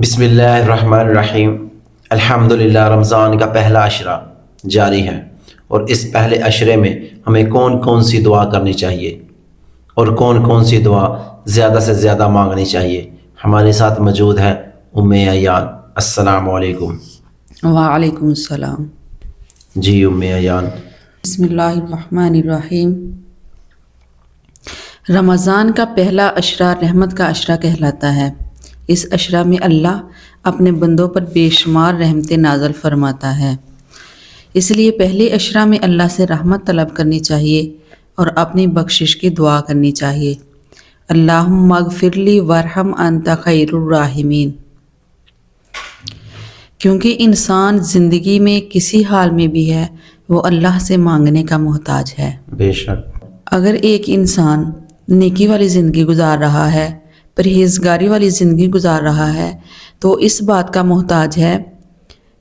بسم اللہ الرحمن الرحیم۔ الحمدللہ رمضان کا پہلا عشرہ جاری ہے، اور اس پہلے عشرے میں ہمیں کون کون سی دعا کرنی چاہیے اور کون کون سی دعا زیادہ سے زیادہ مانگنی چاہیے؟ ہمارے ساتھ موجود ہے ام ایان۔ السلام علیکم۔ وعلیکم السلام۔ جی ام ایان۔ بسم اللہ الرحمن الرحیم۔ رمضان کا پہلا عشرہ رحمت کا عشرہ کہلاتا ہے۔ اس عشرہ میں اللہ اپنے بندوں پر بے شمار رحمتیں نازل فرماتا ہے، اس لیے پہلے عشرہ میں اللہ سے رحمت طلب کرنی چاہیے اور اپنی بخشش کی دعا کرنی چاہیے۔ اللہم اغفر لی وارحم انت خیر الراحمین۔ کیونکہ انسان زندگی میں کسی حال میں بھی ہے وہ اللہ سے مانگنے کا محتاج ہے۔ بے شک۔ اگر ایک انسان نیکی والی زندگی گزار رہا ہے، پرہیزگاری والی زندگی گزار رہا ہے، تو اس بات کا محتاج ہے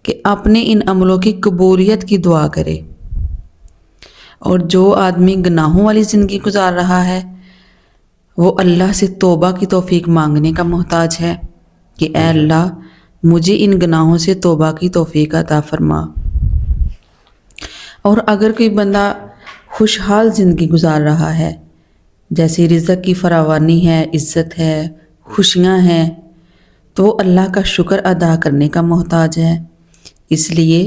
کہ اپنے ان عملوں کی قبولیت کی دعا کرے۔ اور جو آدمی گناہوں والی زندگی گزار رہا ہے وہ اللہ سے توبہ کی توفیق مانگنے کا محتاج ہے کہ اے اللہ مجھے ان گناہوں سے توبہ کی توفیق عطا فرما۔ اور اگر کوئی بندہ خوشحال زندگی گزار رہا ہے، جیسے رزق کی فراوانی ہے، عزت ہے، خوشیاں ہیں، تو وہ اللہ کا شکر ادا کرنے کا محتاج ہے۔ اس لیے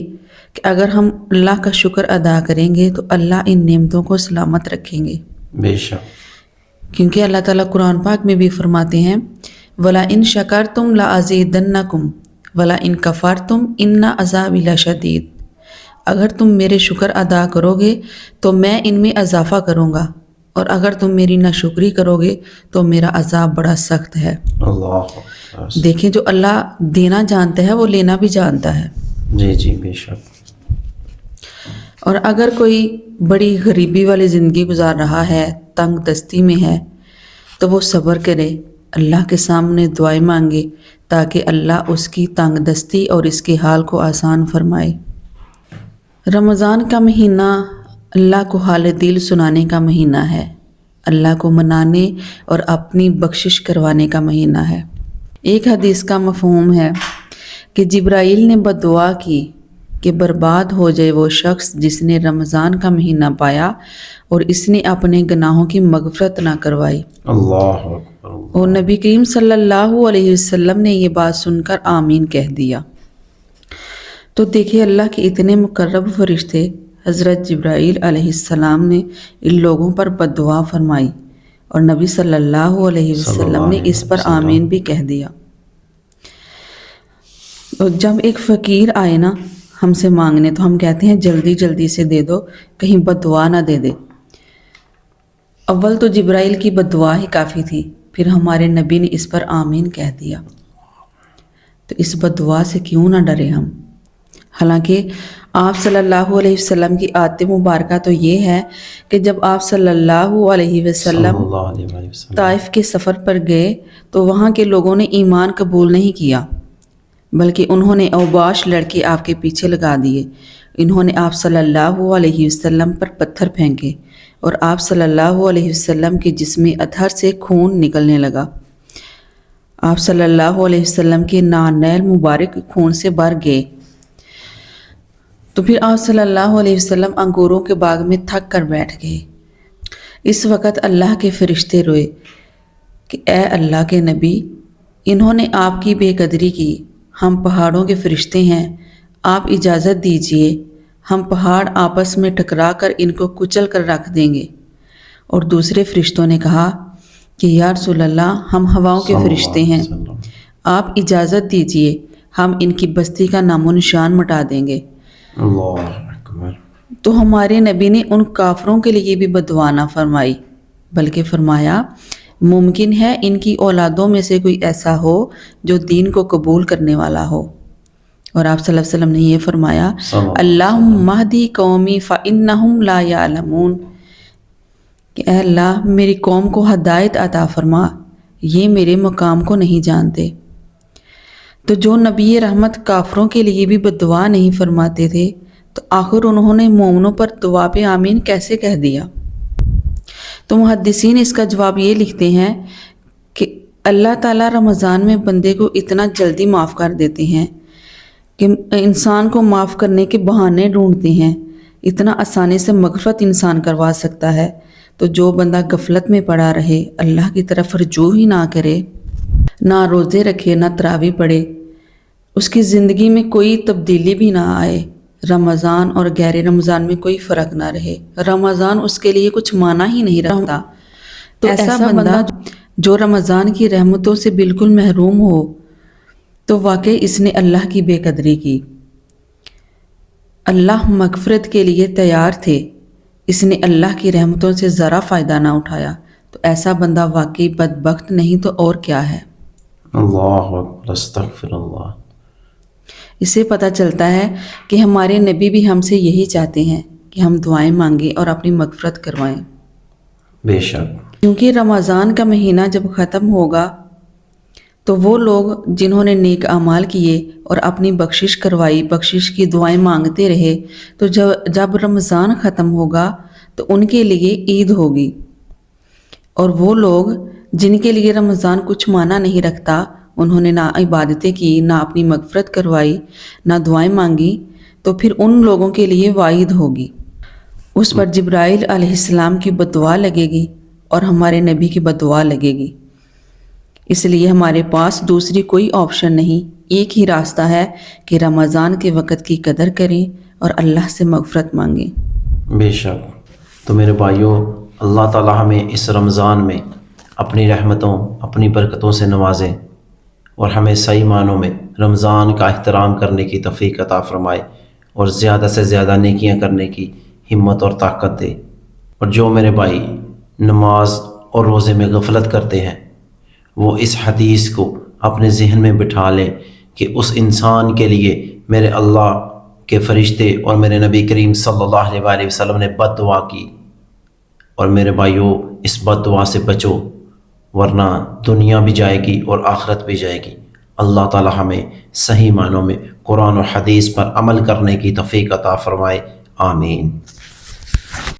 کہ اگر ہم اللہ کا شکر ادا کریں گے تو اللہ ان نعمتوں کو سلامت رکھیں گے۔ بے شک۔ کیونکہ اللہ تعالیٰ قرآن پاک میں بھی فرماتے ہیں وَلَئِن شَكَرْتُمْ لَأَزِيدَنَّكُمْ وَلَئِن كَفَرْتُمْ إِنَّ عَذَابِي لَشَدِيدٌ۔ اگر تم میرے شکر ادا کرو گے تو میں ان میں اضافہ کروں گا، اور اگر تم میری ناشکری کرو گے تو میرا عذاب بڑا سخت ہے۔ اللہ دیکھیں جو اللہ دینا جانتا ہے وہ لینا بھی جانتا ہے۔ جی جی بے شک۔ اور اگر کوئی بڑی غریبی والی زندگی گزار رہا ہے، تنگ دستی میں ہے، تو وہ صبر کرے، اللہ کے سامنے دعائیں مانگے تاکہ اللہ اس کی تنگ دستی اور اس کے حال کو آسان فرمائے۔ رمضان کا مہینہ اللہ کو حال دل سنانے کا مہینہ ہے، اللہ کو منانے اور اپنی بخشش کروانے کا مہینہ ہے۔ ایک حدیث کا مفہوم ہے کہ جبرائیل نے بددعا کی کہ برباد ہو جائے وہ شخص جس نے رمضان کا مہینہ پایا اور اس نے اپنے گناہوں کی مغفرت نہ کروائی۔ اللہ اکبر۔ اور نبی کریم صلی اللہ علیہ وسلم نے یہ بات سن کر آمین کہہ دیا۔ تو دیکھیے اللہ کے اتنے مقرب فرشتے حضرت جبرائیل علیہ السلام نے ان لوگوں پر بددعا فرمائی، اور نبی صلی اللہ علیہ وسلم نے اس پر آمین بھی کہہ دیا۔ اور جب ایک فقیر آئے نا ہم سے مانگنے تو ہم کہتے ہیں جلدی جلدی سے دے دو، کہیں بددعا نہ دے دے۔ اول تو جبرائیل کی بددعا ہی کافی تھی، پھر ہمارے نبی نے اس پر آمین کہہ دیا، تو اس بددعا سے کیوں نہ ڈرے ہم۔ حالانکہ آپ صلی اللہ علیہ وسلم کی عادت مبارکہ تو یہ ہے کہ جب آپ صلی اللہ علیہ وسلم طائف کے سفر پر گئے تو وہاں کے لوگوں نے ایمان قبول نہیں کیا، بلکہ انہوں نے اوباش لڑکے آپ کے پیچھے لگا دیے۔ انہوں نے آپ صلی اللہ علیہ وسلم پر پتھر پھینکے اور آپ صلی اللہ علیہ وسلم کے جسم اطہر سے خون نکلنے لگا۔ آپ صلی اللہ علیہ وسلم کے نانیل مبارک خون سے بھر گئے۔ تو پھر آپ صلی اللہ علیہ وسلم انگوروں کے باغ میں تھک کر بیٹھ گئے۔ اس وقت اللہ کے فرشتے روئے کہ اے اللہ کے نبی، انہوں نے آپ کی بے قدری کی، ہم پہاڑوں کے فرشتے ہیں، آپ اجازت دیجئے، ہم پہاڑ آپس میں ٹکرا کر ان کو کچل کر رکھ دیں گے۔ اور دوسرے فرشتوں نے کہا کہ یا رسول اللہ، ہم ہواؤں کے فرشتے ہیں، آپ اجازت دیجئے، ہم ان کی بستی کا نام و نشان مٹا دیں گے۔ اللہ اکبر۔ تو ہمارے نبی نے ان کافروں کے لیے بھی بددعا نہ فرمائی، بلکہ فرمایا ممکن ہے ان کی اولادوں میں سے کوئی ایسا ہو جو دین کو قبول کرنے والا ہو۔ اور آپ صلی اللہ علیہ وسلم نے یہ فرمایا اللہم اہدی قومی فإنہم لا یعلمون، کہ اے اللہ میری قوم کو ہدایت عطا فرما، یہ میرے مقام کو نہیں جانتے۔ تو جو نبی رحمت کافروں کے لیے بھی بددعا نہیں فرماتے تھے تو آخر انہوں نے مومنوں پر دعا پہ آمین کیسے کہہ دیا؟ تو محدثین اس کا جواب یہ لکھتے ہیں کہ اللہ تعالیٰ رمضان میں بندے کو اتنا جلدی معاف کر دیتے ہیں کہ انسان کو معاف کرنے کے بہانے ڈھونڈتے ہیں، اتنا آسانی سے مغفرت انسان کروا سکتا ہے۔ تو جو بندہ غفلت میں پڑا رہے، اللہ کی طرف رجوع ہی نہ کرے، نہ روزے رکھے، نہ تراویح پڑھے، اس کی زندگی میں کوئی تبدیلی بھی نہ آئے، رمضان اور غیر رمضان میں کوئی فرق نہ رہے، رمضان اس کے لیے کچھ معنی ہی نہیں رکھتا، تو ایسا بندہ جو رمضان کی رحمتوں سے بالکل محروم ہو تو واقعی اس نے اللہ کی بے قدری کی۔ اللہ مغفرت کے لیے تیار تھے، اس نے اللہ کی رحمتوں سے ذرا فائدہ نہ اٹھایا، تو ایسا بندہ واقعی بدبخت نہیں تو اور کیا ہے۔ اللہ اکبر، استغفر اللہ۔ اس سے پتہ چلتا ہے کہ ہمارے نبی بھی ہم سے یہی چاہتے ہیں کہ ہم دعائیں مانگیں اور اپنی مغفرت کروائیں، بے شک۔ کیونکہ رمضان کا مہینہ جب ختم ہوگا تو وہ لوگ جنہوں نے نیک اعمال کیے اور اپنی بخشش کروائی، بخشش کی دعائیں مانگتے رہے، تو جب رمضان ختم ہوگا تو ان کے لیے عید ہوگی، اور وہ لوگ جن کے لیے رمضان کچھ معنی نہیں رکھتا، انہوں نے نہ عبادتیں کی، نہ اپنی مغفرت کروائی، نہ دعائیں مانگی، تو پھر ان لوگوں کے لیے وعید ہوگی، اس پر جبرائیل علیہ السلام کی بددعا لگے گی اور ہمارے نبی کی بددعا لگے گی۔ اس لیے ہمارے پاس دوسری کوئی آپشن نہیں، ایک ہی راستہ ہے کہ رمضان کے وقت کی قدر کریں اور اللہ سے مغفرت مانگیں۔ بے شک۔ تو میرے بھائیوں، اللہ تعالی ہمیں اس رمضان میں اپنی رحمتوں، اپنی برکتوں سے نوازیں اور ہمیں صحیح معنوں میں رمضان کا احترام کرنے کی توفیق عطا فرمائے اور زیادہ سے زیادہ نیکیاں کرنے کی ہمت اور طاقت دے۔ اور جو میرے بھائی نماز اور روزے میں غفلت کرتے ہیں، وہ اس حدیث کو اپنے ذہن میں بٹھا لیں کہ اس انسان کے لیے میرے اللہ کے فرشتے اور میرے نبی کریم صلی اللہ علیہ وآلہ وسلم نے بد دعا کی، اور میرے بھائیوں اس بد دعا سے بچو، ورنہ دنیا بھی جائے گی اور آخرت بھی جائے گی۔ اللہ تعالی ہمیں صحیح معنوں میں قرآن و حدیث پر عمل کرنے کی توفیق عطا فرمائے، آمین۔